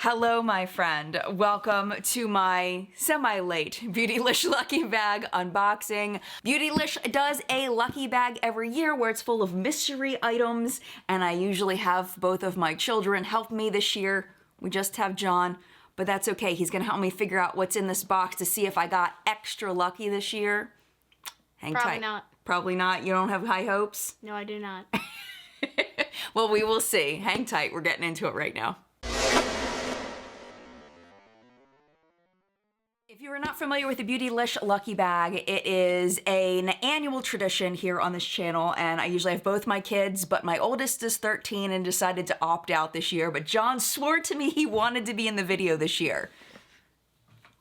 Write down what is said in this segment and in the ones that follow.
Hello, my friend. Welcome to my semi-late Beautylish Lucky Bag unboxing. Beautylish does a lucky bag every year where it's full of mystery items, and I usually have both of my children help me this year. We just have John, but that's okay. He's gonna help me figure out what's in this box to see if I got extra lucky this year. Hang tight. Probably not. Probably not? You don't have high hopes? No, I do not. Well, we will see. Hang tight. We're getting into it right now. If you are not familiar with the Beautylish Lucky Bag, it is an annual tradition here on this channel, and I usually have both my kids, but my oldest is 13 and decided to opt out this year, but John swore to me he wanted to be in the video this year.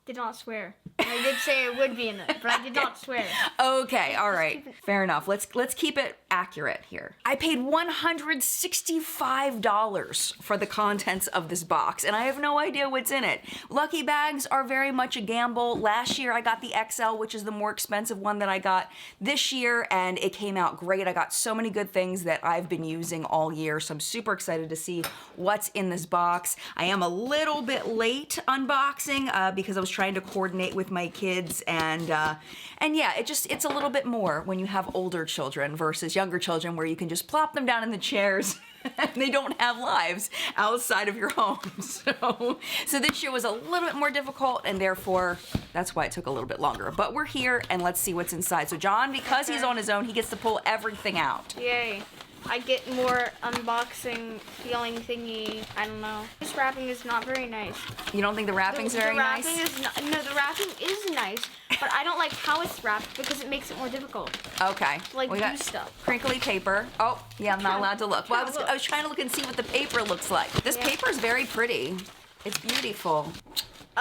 Did not swear. I did say it would be in it, but I did not swear. Okay, all right. Fair enough. Let's keep it accurate here. I paid $165 for the contents of this box, and I have no idea what's in it. Lucky bags are very much a gamble. Last year I got the XL, which is the more expensive one that I got this year, and it came out great. I got so many good things that I've been using all year, so I'm super excited to see what's in this box. I am a little bit late unboxing because I was trying to coordinate with my kids, and yeah, it's a little bit more when you have older children versus younger children where you can just plop them down in the chairs and they don't have lives outside of your home. So this year was a little bit more difficult, and therefore that's why it took a little bit longer. But we're here, and let's see what's inside. So John, because he's on his own, he gets to pull everything out. Yay. I get more unboxing feeling thingy. I don't know. This wrapping is not very nice. You don't think the wrapping's very nice? No, the wrapping is nice, but I don't like how it's wrapped because it makes it more difficult. Okay. To, like, we do got stuff. Crinkly paper. Oh, yeah, I'm not allowed to look. Well, I was trying to look and see what the paper looks like. This paper is very pretty. It's beautiful.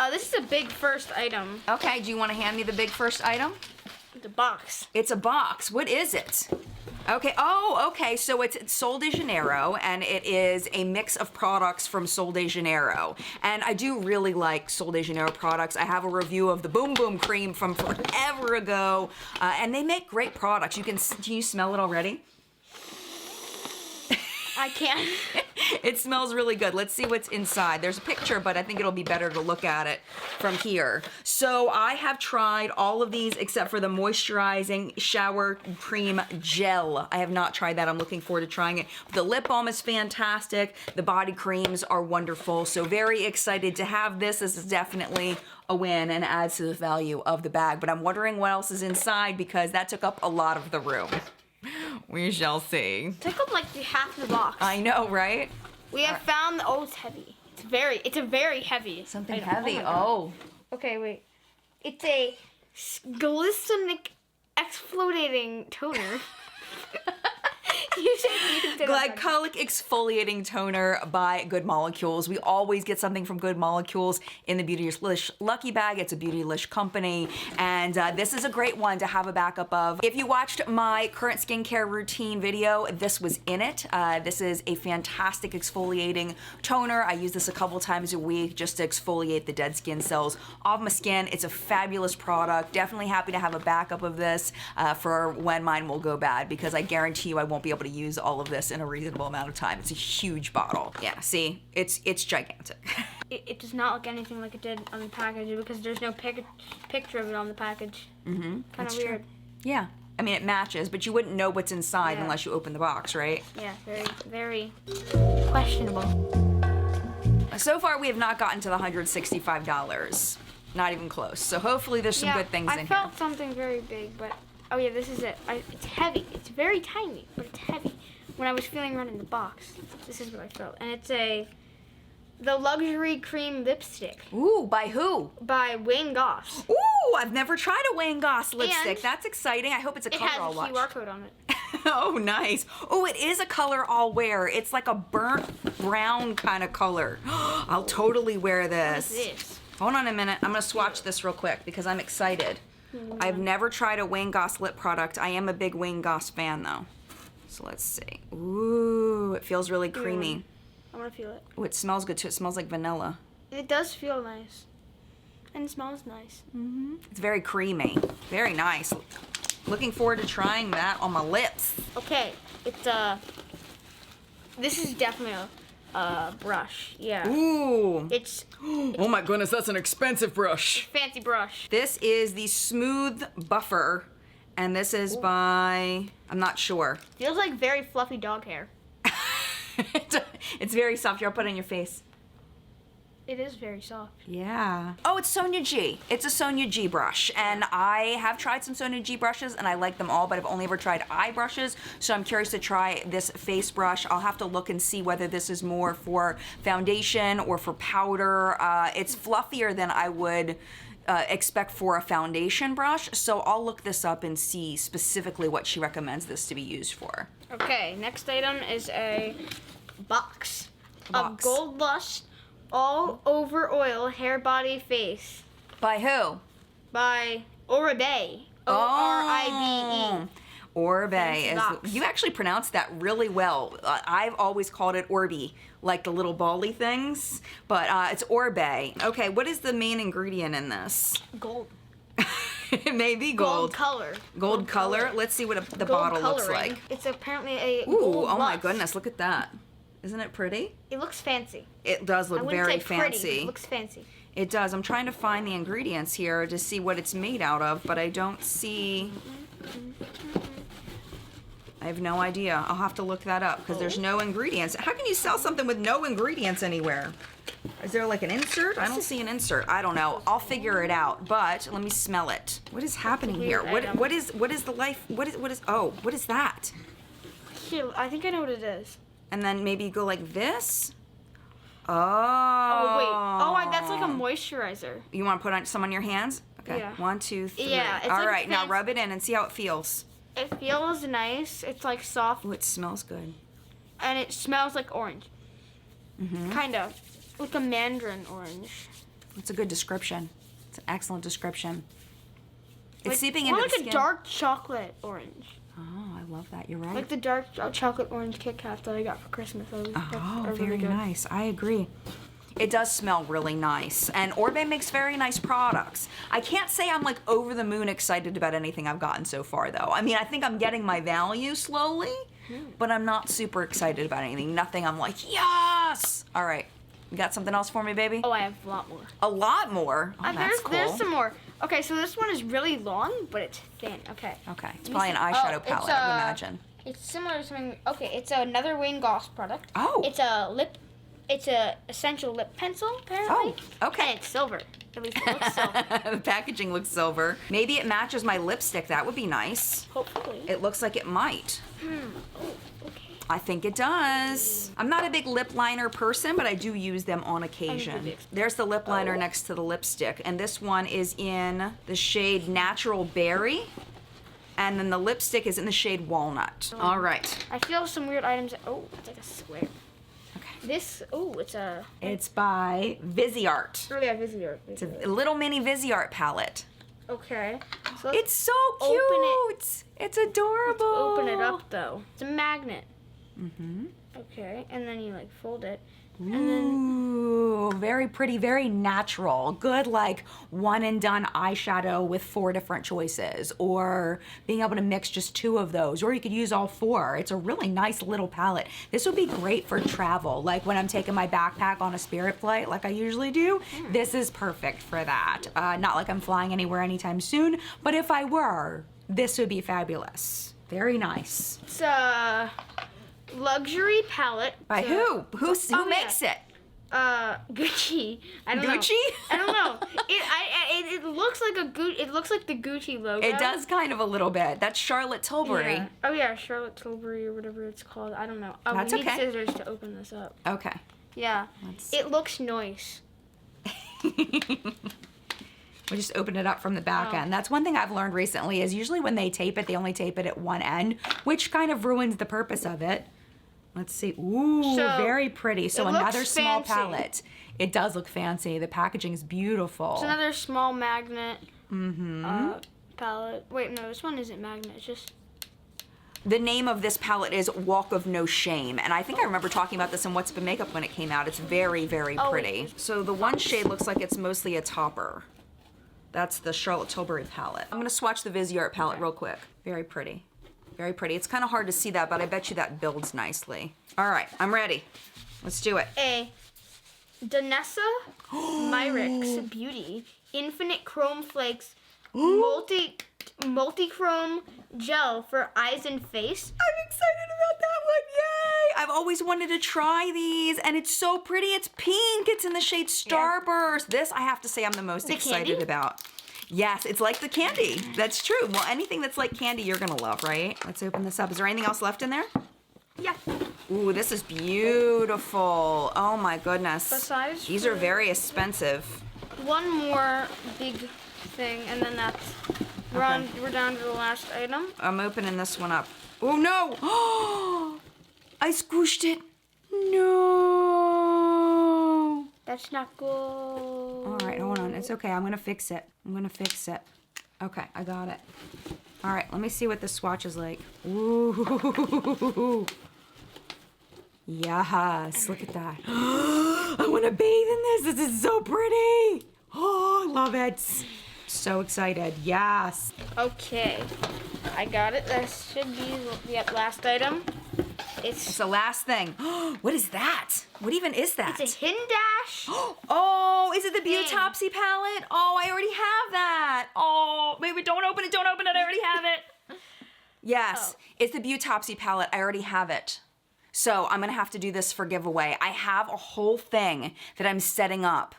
This is a big first item. Okay, do you want to hand me the big first item? The box. It's a box. What is it? Okay, oh, okay, so it's Sol de Janeiro, and it is a mix of products from Sol de Janeiro. And I do really like Sol de Janeiro products. I have a review of the Boom Boom Cream from forever ago, and they make great products. Can you smell it already? I can't. It smells really good. Let's see what's inside. There's a picture, but I think it'll be better to look at it from here. So I have tried all of these except for the moisturizing shower cream gel. I have not tried that. I'm looking forward to trying it. The lip balm is fantastic. The body creams are wonderful. So very excited to have this. This is definitely a win and adds to the value of the bag. But I'm wondering what else is inside because that took up a lot of the room. We shall see. Took up like half the box. I know, right? We have found, oh, it's heavy. It's a very heavy. Something item. heavy, Oh. Okay, wait. It's a Glycolic Exfoliating Toner. You can say Glycolic Exfoliating Toner by Good Molecules. We always get something from Good Molecules in the Beautylish Lucky Bag. It's a Beautylish company, and this is a great one to have a backup of. If you watched my current skincare routine video, this was in it. This is a fantastic exfoliating toner. I use this a couple times a week just to exfoliate the dead skin cells off my skin. It's a fabulous product. Definitely happy to have a backup of this for when mine will go bad, because I guarantee you I won't be able to use all of this in a reasonable amount of time. It's a huge bottle. Yeah, see, it's gigantic. It does not look anything like it did on the package because there's no picture of it on the package. Mm-hmm. Kind of weird. True. Yeah, I mean it matches, but you wouldn't know what's inside unless you open the box, right? Yeah, very, very questionable. So far we have not gotten to the $165. Not even close. So hopefully there's some good things in here. I felt something very big, but oh yeah, this is it. It's heavy. It's very tiny, but it's heavy. When I was feeling around in the box, this is what I felt. And it's the Luxury Cream Lipstick. Ooh, by who? By Wayne Goss. Ooh, I've never tried a Wayne Goss lipstick. And that's exciting. I hope it's a color I'll watch. It has a QR code on it. Oh, nice. Oh, it is a color I'll wear. It's like a burnt brown kind of color. I'll totally wear this. What is this? Hold on a minute. I'm going to swatch this real quick because I'm excited. I've never tried a Wayne Goss lip product. I am a big Wayne Goss fan, though. So let's see. Ooh, it feels really creamy. I want to feel it. Oh, it smells good, too. It smells like vanilla. It does feel nice. And it smells nice. Mm-hmm. It's very creamy. Very nice. Looking forward to trying that on my lips. Okay, it's, this is definitely brush. Yeah. Ooh. It's Oh my goodness, that's an expensive brush. fancy brush. This is the Smooth Buffer, and this is by, I'm not sure. Feels like very fluffy dog hair. It's very soft. Here, I'll put it in your face. It is very soft. Yeah. Oh, it's Sonia G. It's a Sonia G brush, and I have tried some Sonia G brushes, and I like them all, but I've only ever tried eye brushes, so I'm curious to try this face brush. I'll have to look and see whether this is more for foundation or for powder. It's fluffier than I would expect for a foundation brush, so I'll look this up and see specifically what she recommends this to be used for. Okay, next item is a box of Box. Gold Lust All Over Oil Hair Body Face By who? by Oribe. Oribe. Oribe Fancy box. is. You actually pronounced that really well. I've always called it Orbi, like the little bally things, but it's Oribe. Okay, what is the main ingredient in this? Gold. It may be gold. color. Gold color. Let's see what the Gold bottle looks coloring. like. It's apparently a Ooh, gold oh my lust. goodness, look at that. Isn't it pretty? It looks fancy. It does I look wouldn't very say pretty, but fancy. it looks fancy. It does. I'm trying to find the ingredients here to see what it's made out of, but I don't see. I have no idea. I'll have to look that up because there's no ingredients. How can you sell something with no ingredients anywhere? Is there like an insert? I don't see an insert. I don't know. I'll figure it out. But let me smell it. What is happening here? Weird item. What is the life? What is? Oh, what is that? Here, I think I know what it is. And then maybe go like this. Oh. Oh wait. Oh, that's like a moisturizer. You want to put some on your hands? Okay. Yeah. 1, 2, 3. Yeah, it's All like right. Now fancy- rub it in and see how it feels. It feels nice. It's like soft, Oh, it smells good. and it smells like orange. Mm-hmm. Kind of like a mandarin orange. It's a good description. It's an excellent description. It's Like, seeping more into like the a skin. dark chocolate orange. Oh, I love that. You're right. Like the dark chocolate orange Kit Kats that I got for Christmas. Those Oh, are very really good. nice. I agree. It does smell really nice. And Oribe makes very nice products. I can't say I'm like over the moon excited about anything I've gotten so far though. I mean, I think I'm getting my value slowly, but I'm not super excited about anything. Nothing I'm like, yes! All right. You got something else for me, baby? Oh, I have a lot more. A lot more? Oh, that's cool. There's some more. Okay, so this one is really long, but it's thin. Okay. Okay. It's Let me probably an see. eyeshadow Oh, palette, it's, I would imagine. It's similar to something. Okay, it's another Wayne Goss product. Oh. It's a lip. It's a essential lip pencil, apparently. Oh, okay. And it's silver. At least it looks silver. The packaging looks silver. Maybe it matches my lipstick. That would be nice. Hopefully. It looks like it might. Oh, okay. I think it does. I'm not a big lip liner person, but I do use them on occasion. do. There's the lip liner Oh. next to the lipstick, and this one is in the shade Natural Berry, and then the lipstick is in the shade Walnut. All right. I feel some weird items. Oh, it's like a square. Okay. This. Oh, it's a. It's by Viseart. Oh yeah, Viseart. It's a little mini Viseart palette. Okay. So let's It's so cute. Open It's adorable. open it up though. It's a magnet. Mm-hmm. Okay, and then you like fold it. Ooh, very pretty, very natural. Good, like one and done eyeshadow with 4 different choices, or being able to mix just 2 of those, or you could use all 4. It's a really nice little palette. This would be great for travel, like when I'm taking my backpack on a Spirit flight, like I usually do. This is perfect for that. Not like I'm flying anywhere anytime soon, but if I were, this would be fabulous. Very nice. It's a luxury palette. By who? Who yeah. makes it? Gucci. I don't know. Gucci? I don't know. It looks like it looks like the Gucci logo. It does kind of a little bit. That's Charlotte Tilbury. Yeah. Oh yeah, Charlotte Tilbury or whatever it's called. I don't know. Oh, That's we need okay. scissors to open this up. Okay. Yeah. Let's- It looks nice. We just open it up from the back Oh. end. That's one thing I've learned recently is usually when they tape it, they only tape it at one end, which kind of ruins the purpose of it. Let's see. Ooh, So, very pretty. So it looks another small fancy. palette. It does look fancy. The packaging is beautiful. It's another small magnet palette. Wait, no, this one isn't magnet. It's just The name of this palette is Walk of No Shame, and I think I remember talking about this in What's Been Makeup when it came out. It's very, very Oh, pretty. So the one shade looks like it's mostly a topper. That's the Charlotte Tilbury palette. I'm gonna swatch the Viseart palette real quick. Very pretty. Very pretty. It's kind of hard to see that, but I bet you that builds nicely. All right, I'm ready. Let's do it. A Danessa Myricks Beauty Infinite Chrome Flakes multi-chrome gel for eyes and face. I'm excited about that one. Yay! I've always wanted to try these, and it's so pretty. It's pink. It's in the shade Starburst. This, I have to say, I'm the most excited candy? about. Yes, it's like the candy. That's true. Well, anything that's like candy, you're going to love, right? Let's open this up. Is there anything else left in there? Yeah. Ooh, this is beautiful. Oh, my goodness. Besides These are very expensive. One more big thing, and then that's we're down to the last item. I'm opening this one up. Oh, no. I squished it. No. That's not good. All right, hold on. It's okay. I'm going to fix it. Okay, I got it. All right, let me see what this swatch is like. Ooh. Yes, look at that. I want to bathe in this. This is so pretty. Oh, I love it. So excited. Yes. Okay, I got it. That should be the last item. It's the last thing. What is that? What even is that? It's a Hindash. Oh, is it the Beautopsy palette? Oh, I already have that. Oh, wait, don't open it. I already have it. Yes, it's the Beautopsy palette. I already have it. So I'm gonna have to do this for giveaway. I have a whole thing that I'm setting up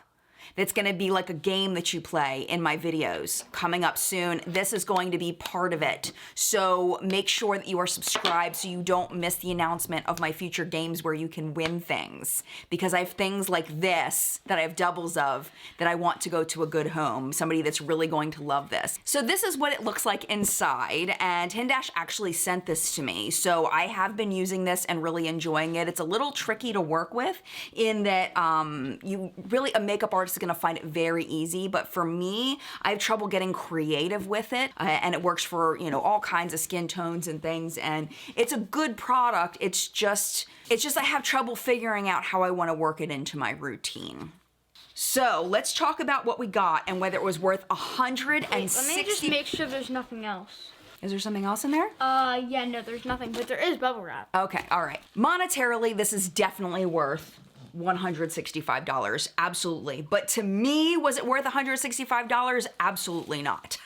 that's gonna be like a game that you play in my videos coming up soon. This is going to be part of it. So make sure that you are subscribed so you don't miss the announcement of my future games where you can win things. Because I have things like this that I have doubles of that I want to go to a good home, somebody that's really going to love this. So this is what it looks like inside, and Hindash actually sent this to me. So I have been using this and really enjoying it. It's a little tricky to work with in that a makeup artist is gonna find it very easy, but for me, I have trouble getting creative with it, and it works for, you know, all kinds of skin tones and things, and it's a good product. It's just I have trouble figuring out how I want to work it into my routine. So let's talk about what we got and whether it was worth $160. Let me just make sure there's nothing else. Is there something else in there? Yeah, no, there's nothing, but there is bubble wrap. Okay, all right. Monetarily, this is definitely worth $165, absolutely. But to me, was it worth $165? Absolutely not.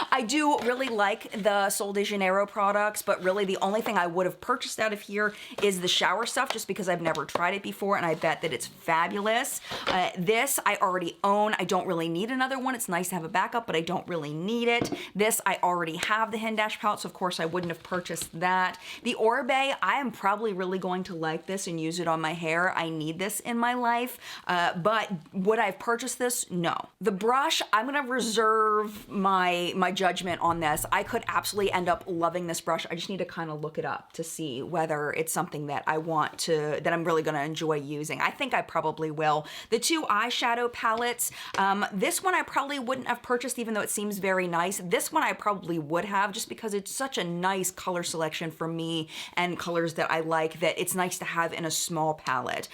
I do really like the Sol de Janeiro products, but really the only thing I would have purchased out of here is the shower stuff, just because I've never tried it before and I bet that it's fabulous. This I already own. I don't really need another one. It's nice to have a backup, but I don't really need it. This I already have the Hindash palette, so of course I wouldn't have purchased that. The Oribe, I am probably really going to like this and use it on my hair. I need this in my life, but would I have purchased this? No. The brush, I'm gonna reserve my judgment on this. I could absolutely end up loving this brush. I just need to kind of look it up to see whether it's something that I want to, that I'm really gonna enjoy using. I think I probably will. The two eyeshadow palettes, this one I probably wouldn't have purchased even though it seems very nice. This one I probably would have just because it's such a nice color selection for me and colors that I like that it's nice to have in a small palette.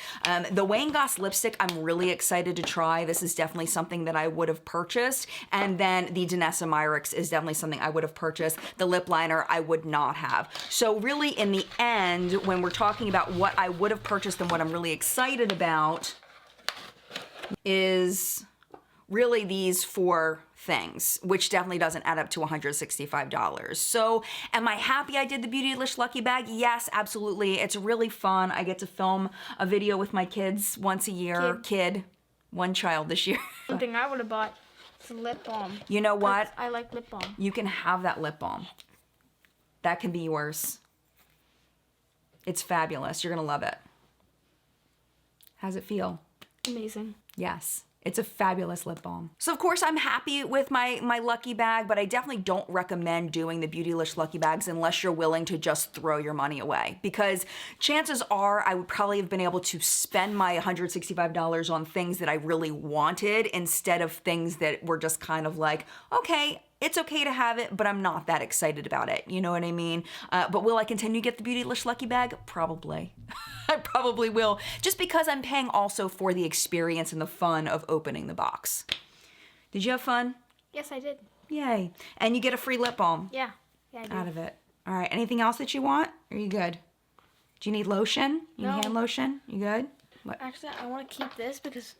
The Goss lipstick I'm really excited to try. This is definitely something that I would have purchased. And then the Danessa Myricks is definitely something I would have purchased. The lip liner I would not have. So really in the end, when we're talking about what I would have purchased and what I'm really excited about is really these four things, which definitely doesn't add up to $165. So am I happy I did the Beautylish Lucky Bag? Yes, absolutely. It's really fun. I get to film a video with my kids once a year. One child this year. One thing I would have bought is a lip balm. You know what? I like lip balm. You can have that lip balm. That can be yours. It's fabulous. You're gonna love it. How's it feel? Amazing. Yes. It's a fabulous lip balm. So of course I'm happy with my Lucky Bag, but I definitely don't recommend doing the Beautylish Lucky Bags unless you're willing to just throw your money away. Because chances are I would probably have been able to spend my $165 on things that I really wanted instead of things that were just kind of like, okay, it's okay to have it, but I'm not that excited about it. You know what I mean? But will I continue to get the Beautylish Lucky Bag? Probably. I probably will. Just because I'm paying also for the experience and the fun of opening the box. Did you have fun? Yes, I did. Yay. And you get a free lip balm. Yeah. Yeah, I did. Out of it. All right. Anything else that you want? Are you good? Do you need lotion? You need No. hand lotion? You good? What? Actually, I want to keep this because,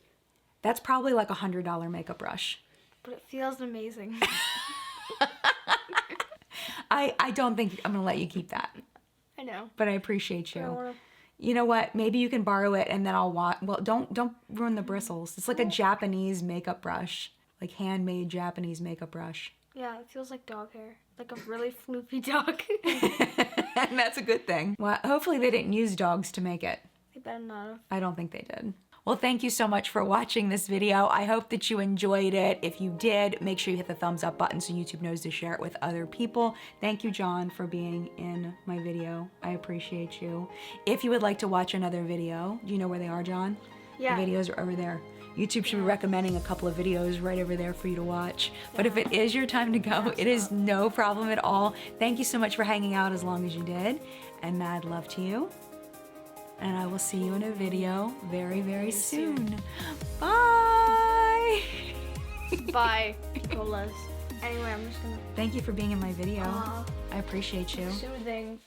That's probably like $100 makeup brush. but it feels amazing. I don't think I'm gonna let you keep that, I know. but I appreciate I you. wanna, You know what? Maybe you can borrow it and then I'll watch. Well, don't ruin the bristles. It's like a Japanese makeup brush, like handmade Japanese makeup brush. yeah, it feels like dog hair. Like a really floopy dog. And that's a good thing. Well, hopefully they didn't use dogs to make it. They better not have. I don't think they did. Well, thank you so much for watching this video. I hope that you enjoyed it. If you did, make sure you hit the thumbs up button so YouTube knows to share it with other people. Thank you, John, for being in my video. I appreciate you. If you would like to watch another video, do you know where they are, John? Yeah. The videos are over there. YouTube should be recommending a couple of videos right over there for you to watch. But if it is your time to go, it is no problem at all. Thank you so much for hanging out as long as you did. And mad love to you. And I will see you in a video very, very soon. Bye! Bye, Colas. Anyway, I'm just gonna. Thank you for being in my video. I appreciate you. Soothing.